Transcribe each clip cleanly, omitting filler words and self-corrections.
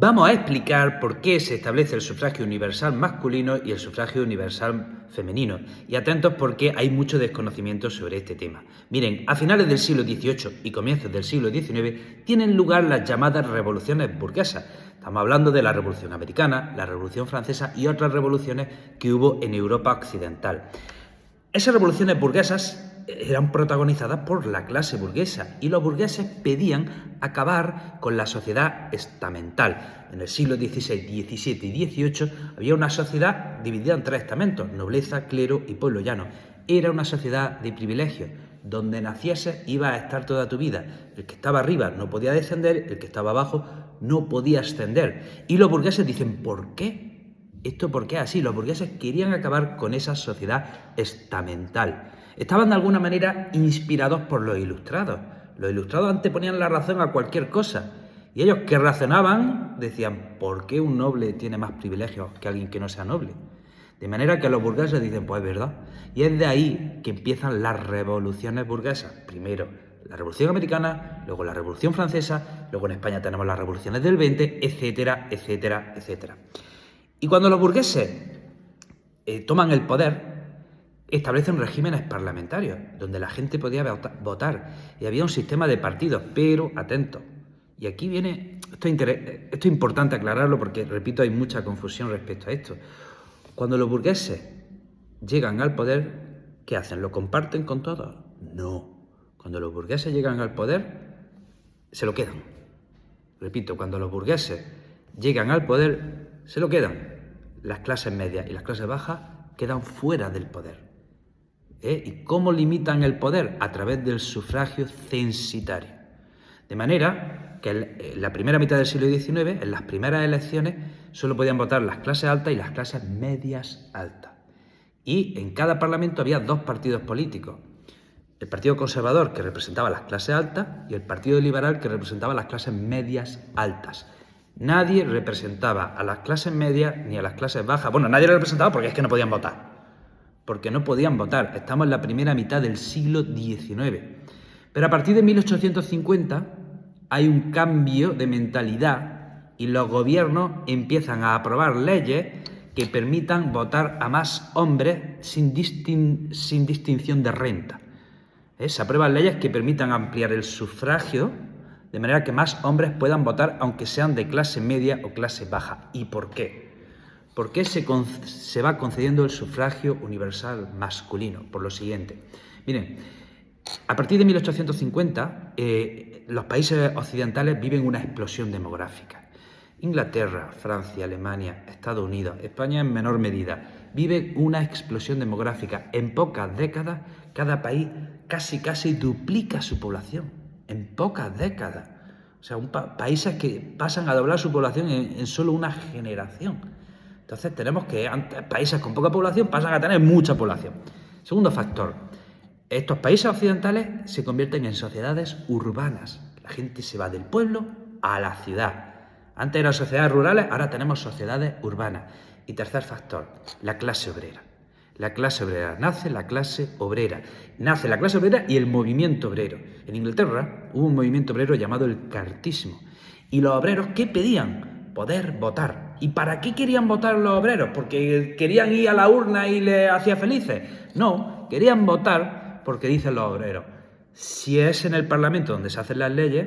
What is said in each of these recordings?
Vamos a explicar por qué se establece el sufragio universal masculino y el sufragio universal femenino. Y atentos porque hay mucho desconocimiento sobre este tema. Miren, a finales del siglo XVIII y comienzos del siglo XIX tienen lugar las llamadas revoluciones burguesas. Estamos hablando de la Revolución Americana, la Revolución Francesa y otras revoluciones que hubo en Europa occidental. Esas revoluciones burguesas eran protagonizadas por la clase burguesa y los burgueses pedían acabar con la sociedad estamental. En el siglo XVI, XVII y XVIII había una sociedad dividida en tres estamentos: nobleza, clero y pueblo llano. Era una sociedad de privilegios. Donde nacieses iba a estar toda tu vida. El que estaba arriba no podía descender, el que estaba abajo no podía ascender. Y los burgueses dicen, ¿por qué? ¿Esto por qué es así? Los burgueses querían acabar con esa sociedad estamental. Estaban de alguna manera inspirados por los ilustrados. Los ilustrados anteponían la razón a cualquier cosa. Y ellos que razonaban decían, ¿por qué un noble tiene más privilegios que alguien que no sea noble? De manera que los burgueses dicen, pues es verdad. Y es de ahí que empiezan las revoluciones burguesas. Primero la Revolución Americana, luego la Revolución Francesa, luego en España tenemos las revoluciones del 20, etcétera, etcétera, etcétera. Y cuando los burgueses toman el poder, establecen regímenes parlamentarios, donde la gente podía votar, y había un sistema de partidos, pero atentos. Y aquí viene, esto es importante aclararlo porque, repito, hay mucha confusión respecto a esto. Cuando los burgueses llegan al poder, ¿qué hacen? ¿Lo comparten con todos? No. Cuando los burgueses llegan al poder, se lo quedan. Repito, cuando los burgueses llegan al poder, se lo quedan. Las clases medias y las clases bajas quedan fuera del poder. ¿Y cómo limitan el poder? A través del sufragio censitario. De manera que en la primera mitad del siglo XIX, en las primeras elecciones, solo podían votar las clases altas y las clases medias altas. Y en cada parlamento había dos partidos políticos. El Partido Conservador, que representaba las clases altas, y el Partido Liberal, que representaba las clases medias altas. Nadie representaba a las clases medias ni a las clases bajas. Bueno, nadie lo representaba porque es que no podían votar. Porque no podían votar. Estamos en la primera mitad del siglo XIX. Pero a partir de 1850 hay un cambio de mentalidad y los gobiernos empiezan a aprobar leyes que permitan votar a más hombres sin distinción de renta. Se aprueban leyes que permitan ampliar el sufragio de manera que más hombres puedan votar aunque sean de clase media o clase baja. ¿Y por qué? ¿Por qué se va concediendo el sufragio universal masculino? Por lo siguiente. Miren, a partir de 1850 los países occidentales viven una explosión demográfica. Inglaterra, Francia, Alemania, Estados Unidos, España en menor medida, viven una explosión demográfica. En pocas décadas, cada país casi duplica su población. En pocas décadas. O sea, países que pasan a doblar su población en solo una generación. Entonces tenemos que antes países con poca población pasan a tener mucha población. Segundo factor, estos países occidentales se convierten en sociedades urbanas. La gente se va del pueblo a la ciudad. Antes eran sociedades rurales, ahora tenemos sociedades urbanas. Y tercer factor, la clase obrera. La clase obrera, nace la clase obrera. Nace la clase obrera y el movimiento obrero. En Inglaterra hubo un movimiento obrero llamado el cartismo. Y los obreros, ¿qué pedían? Poder votar. ¿Y para qué querían votar los obreros? ¿Porque querían ir a la urna y les hacía felices? No, querían votar porque dicen los obreros, si es en el Parlamento donde se hacen las leyes,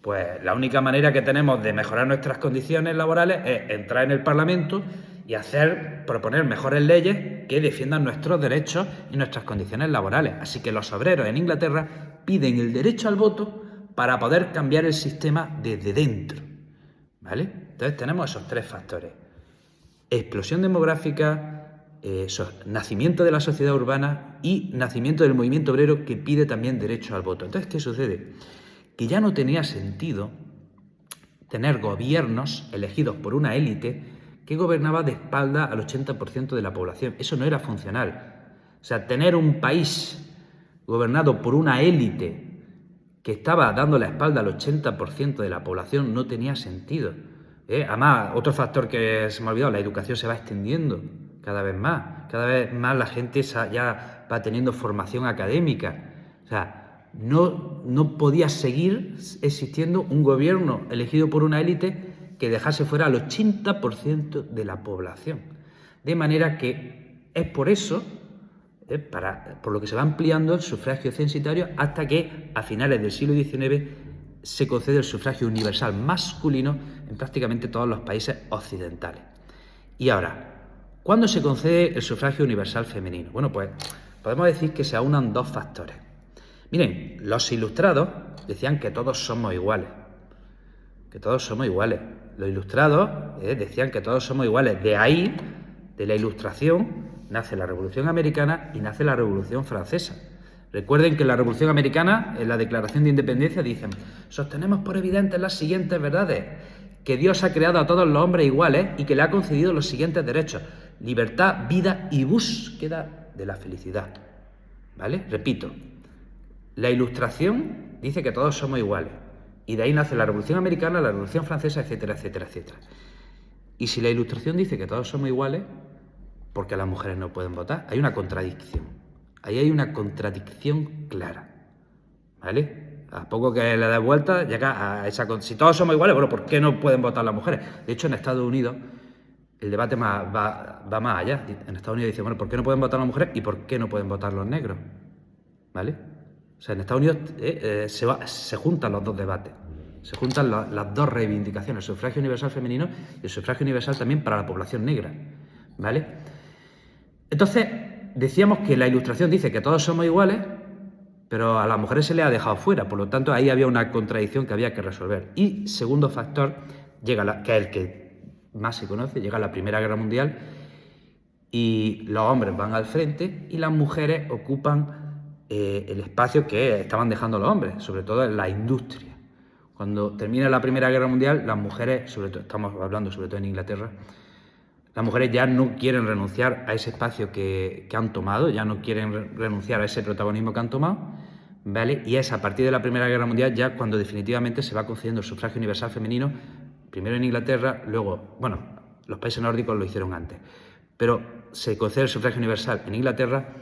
pues la única manera que tenemos de mejorar nuestras condiciones laborales es entrar en el Parlamento y proponer mejores leyes que defiendan nuestros derechos y nuestras condiciones laborales. Así que los obreros en Inglaterra piden el derecho al voto para poder cambiar el sistema desde dentro. ¿Vale? Entonces tenemos esos tres factores. Explosión demográfica, nacimiento de la sociedad urbana y nacimiento del movimiento obrero que pide también derecho al voto. Entonces, ¿qué sucede? Que ya no tenía sentido tener gobiernos elegidos por una élite que gobernaba de espalda al 80% de la población. Eso no era funcional. O sea, tener un país gobernado por una élite que estaba dando la espalda al 80% de la población no tenía sentido. Además, otro factor que se me ha olvidado, la educación se va extendiendo cada vez más la gente ya va teniendo formación académica. O sea, no podía seguir existiendo un gobierno elegido por una élite que dejase fuera al 80% de la población. De manera que es por eso, por lo que se va ampliando el sufragio censitario hasta que a finales del siglo XIX se concede el sufragio universal masculino en prácticamente todos los países occidentales. Y ahora, ¿cuándo se concede el sufragio universal femenino? Bueno, pues podemos decir que se aunan dos factores. Miren, los ilustrados decían que todos somos iguales. Que todos somos iguales. Los ilustrados decían que todos somos iguales. De ahí, de la Ilustración, nace la Revolución Americana y nace la Revolución Francesa. Recuerden que en la Revolución Americana, en la Declaración de Independencia, dicen: sostenemos por evidentes las siguientes verdades, que Dios ha creado a todos los hombres iguales y que le ha concedido los siguientes derechos: libertad, vida y búsqueda de la felicidad. ¿Vale? Repito, la Ilustración dice que todos somos iguales. Y de ahí nace la Revolución Americana, la Revolución Francesa, etcétera, etcétera, etcétera. Y si la Ilustración dice que todos somos iguales, ¿por qué las mujeres no pueden votar? Hay una contradicción. Ahí hay una contradicción clara. ¿Vale? A poco que le des vuelta, llega a esa... Si todos somos iguales, bueno, ¿por qué no pueden votar las mujeres? De hecho, en Estados Unidos el debate va más allá. En Estados Unidos dicen, bueno, ¿por qué no pueden votar las mujeres y por qué no pueden votar los negros? ¿Vale? O sea, en Estados Unidos se juntan los dos debates, se juntan las dos reivindicaciones, el sufragio universal femenino y el sufragio universal también para la población negra, ¿vale? Entonces, decíamos que la Ilustración dice que todos somos iguales, pero a las mujeres se les ha dejado fuera, por lo tanto ahí había una contradicción que había que resolver. Y segundo factor, que es el que más se conoce, llega la Primera Guerra Mundial y los hombres van al frente y las mujeres ocupan el espacio que estaban dejando los hombres, sobre todo en la industria. Cuando termina la Primera Guerra Mundial, las mujeres, sobre todo, estamos hablando sobre todo en Inglaterra, las mujeres ya no quieren renunciar a ese espacio que han tomado, ya no quieren renunciar a ese protagonismo que han tomado, ¿vale? Y es a partir de la Primera Guerra Mundial ya cuando definitivamente se va concediendo el sufragio universal femenino, primero en Inglaterra, luego, bueno, los países nórdicos lo hicieron antes, pero se concede el sufragio universal en Inglaterra,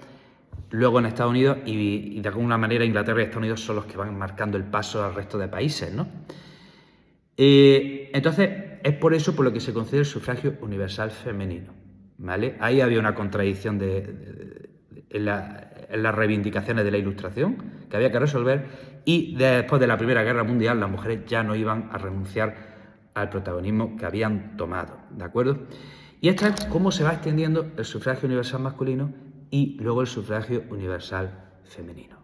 luego en Estados Unidos y de alguna manera Inglaterra y Estados Unidos son los que van marcando el paso al resto de países, ¿no? Entonces, es por eso por lo que se concede el sufragio universal femenino, ¿vale? Ahí había una contradicción en las reivindicaciones de la Ilustración que había que resolver y después de la Primera Guerra Mundial las mujeres ya no iban a renunciar al protagonismo que habían tomado, ¿de acuerdo? Y esto es cómo se va extendiendo el sufragio universal masculino y luego el sufragio universal femenino.